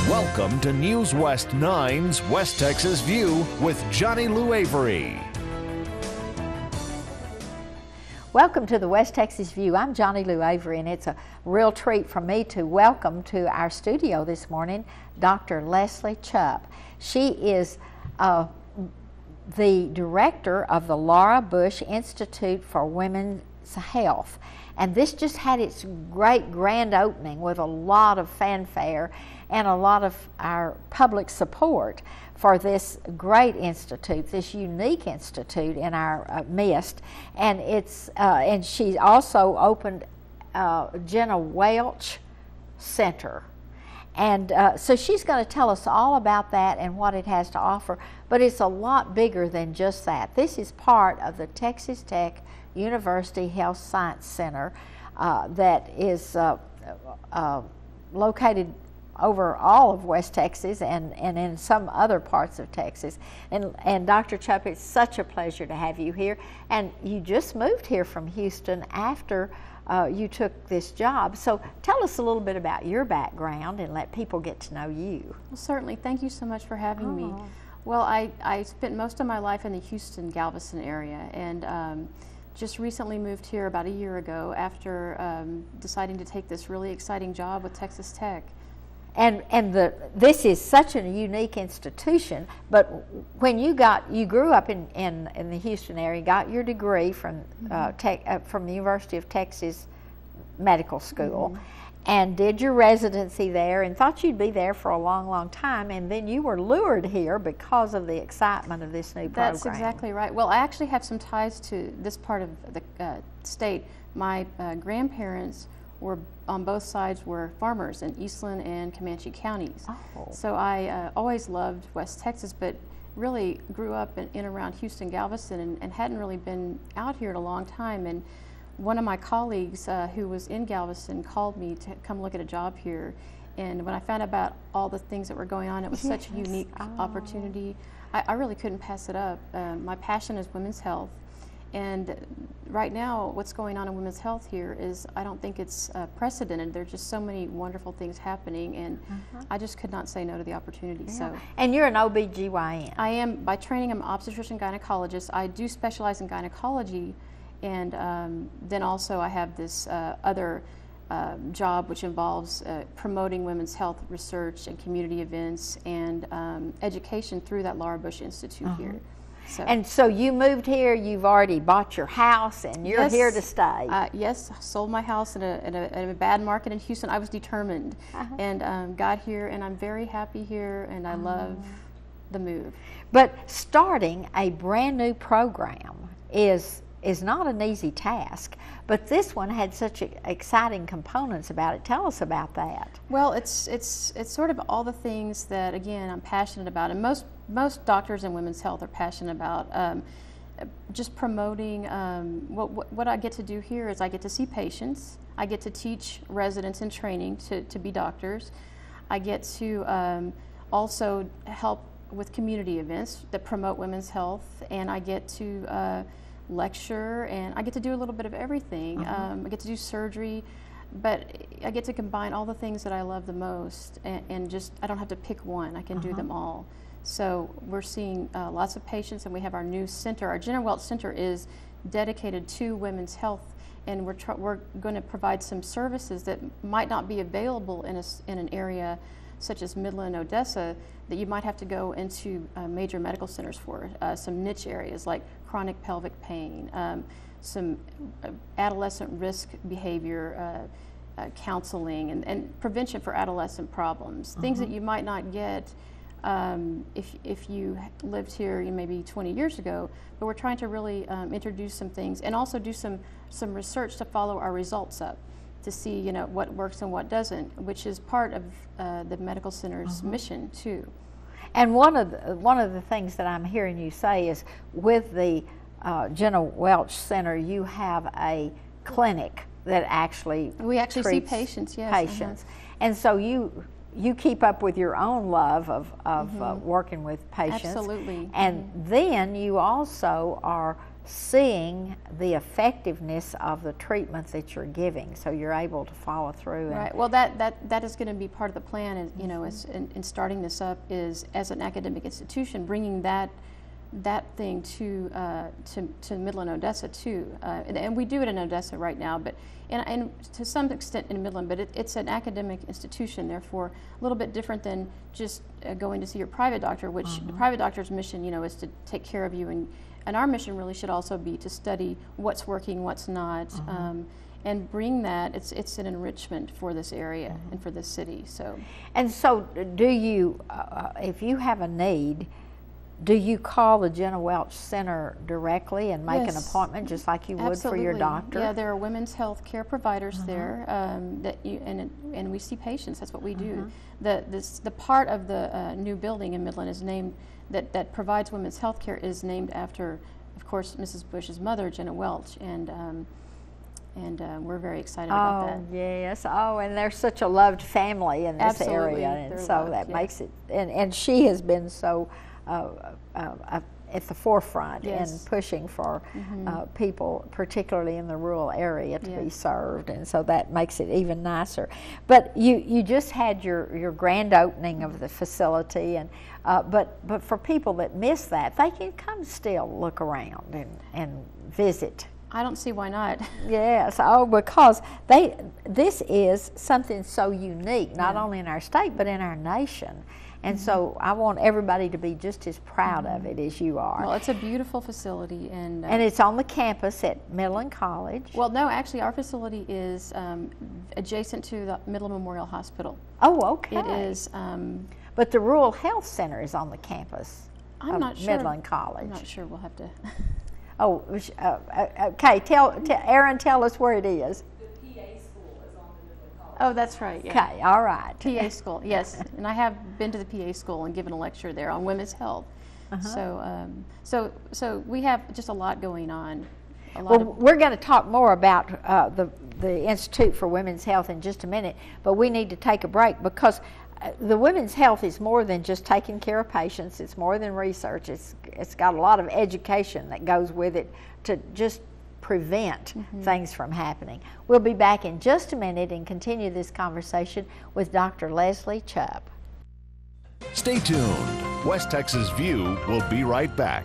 Welcome to News West 9's West Texas View with Johnny Lou Avery. Welcome to the West Texas View. I'm Johnny Lou Avery, and it's a real treat for me to welcome to our studio this morning Dr. Leslie Chupp. She is the director of the Laura Bush Institute for Women's Health. And this just had its great grand opening with a lot of fanfare and a lot of our public support for this great institute, this unique institute in our midst. And and she also opened Jenna Welch Center. And so she's going to tell us all about that and what it has to offer. But it's a lot bigger than just that. This is part of the Texas Tech University Health Science Center that is located over all of West Texas and in some other parts of Texas. And Dr. Chupp, it's such a pleasure to have you here. And you just moved here from Houston after you took this job. So tell us a little bit about your background and let people get to know you. Well, certainly. Thank you so much for having me. Well, I spent most of my life in the Houston-Galveston area, and just recently moved here about a year ago after deciding to take this really exciting job with Texas Tech. And this is such a unique institution, but when you grew up in the Houston area, got your degree from from the University of Texas Medical School, and did your residency there and thought you'd be there for a long, long time, and then you were lured here because of the excitement of this new program. That's exactly right. Well, I actually have some ties to this part of the state. My grandparents were on both sides were farmers in Eastland and Comanche counties. So I always loved West Texas, but really grew up in around Houston-Galveston and hadn't really been out here in a long time. And one of my colleagues who was in Galveston called me to come look at a job here. And when I found out about all the things that were going on, it was such a unique opportunity. I really couldn't pass it up. My passion is women's health. And right now, what's going on in women's health here is, I don't think it's precedented. There's just so many wonderful things happening, and I just could not say no to the opportunity. Yeah. So, and you're an OBGYN. I am, by training, I'm an obstetrician gynecologist. I do specialize in gynecology, and then also I have this other job which involves promoting women's health research and community events and education through that Laura Bush Institute here. And so you moved here, you've already bought your house, and you're here to stay. Yes, I sold my house in a bad market in Houston. I was determined and got here, and I'm very happy here, and I love the move. But starting a brand new program is not an easy task, but this one had such exciting components about it. Tell us about that. Well, it's sort of all the things that, again, I'm passionate about, and most doctors in women's health are passionate about. Just promoting what I get to do here is I get to see patients, I get to teach residents in training to be doctors, I get to also help with community events that promote women's health, and I get to lecture, and I get to do a little bit of everything. I get to do surgery, but I get to combine all the things that I love the most, and just I don't have to pick one. I can do them all. So we're seeing lots of patients, and we have our new center. Our Jenna Welch Center is dedicated to women's health, and we're going to provide some services that might not be available in an area such as Midland, Odessa, that you might have to go into major medical centers for. Some niche areas like chronic pelvic pain, some adolescent risk behavior counseling, and prevention for adolescent problems, things that you might not get if you lived here maybe 20 years ago. But we're trying to really introduce some things, and also do some research to follow our results up, to see what works and what doesn't, which is part of the medical center's mission too. And one of the things that I'm hearing you say is, with the Jenna Welch Center, you have a clinic that actually see patients. Yes, patients, and so you keep up with your own love of working with patients. Absolutely. And then you also are seeing the effectiveness of the treatment that you're giving, so you're able to follow through. Right. Well, that is going to be part of the plan. Is, you know, in starting this up is as an academic institution, bringing that thing to Midland, Odessa too, and we do it in Odessa right now, but and to some extent in Midland, but it's an academic institution, therefore a little bit different than just going to see your private doctor, which the private doctor's mission, you know, is to take care of you, and our mission really should also be to study what's working, what's not, and bring that. It's an enrichment for this area and for this city. So, and so, do you, if you have a need, do you call the Jenna Welch Center directly and make an appointment, just like you would for your doctor? Yeah, there are women's health care providers there that you and we see patients. That's what we do. The part of the new building in Midland is named that provides women's health care is named after, of course, Mrs. Bush's mother, Jenna Welch, and we're very excited about that. Oh yes. Oh, and they're such a loved family in this Absolutely. area, and They're so loved, that yes. makes it. And she has been so. At the forefront in pushing for people, particularly in the rural area, to be served, and so that makes it even nicer. But you just had your grand opening of the facility, and but for people that miss that, they can come still look around and visit. I don't see why not. Yes, because this is something so unique, not only in our state but in our nation. And so I want everybody to be just as proud of it as you are. Well, it's a beautiful facility, and it's on the campus at Midland College. well, no, actually, our facility is adjacent to the Midland Memorial Hospital. Oh, okay. It is. But the Rural Health Center is on the campus I'm of not sure. Midland College. I'm not sure. We'll have to. Oh, okay. Aaron, tell us where it is. Oh, that's right. Yeah. Okay, all right. PA school, yes, and I have been to the PA school and given a lecture there on women's health. So we have just a lot going on. We're going to talk more about the Institute for Women's Health in just a minute, but we need to take a break because the women's health is more than just taking care of patients. It's more than research. It's got a lot of education that goes with it to just prevent things from happening. We'll be back in just a minute and continue this conversation with Dr. Leslie Chubb. Stay tuned. West Texas View will be right back.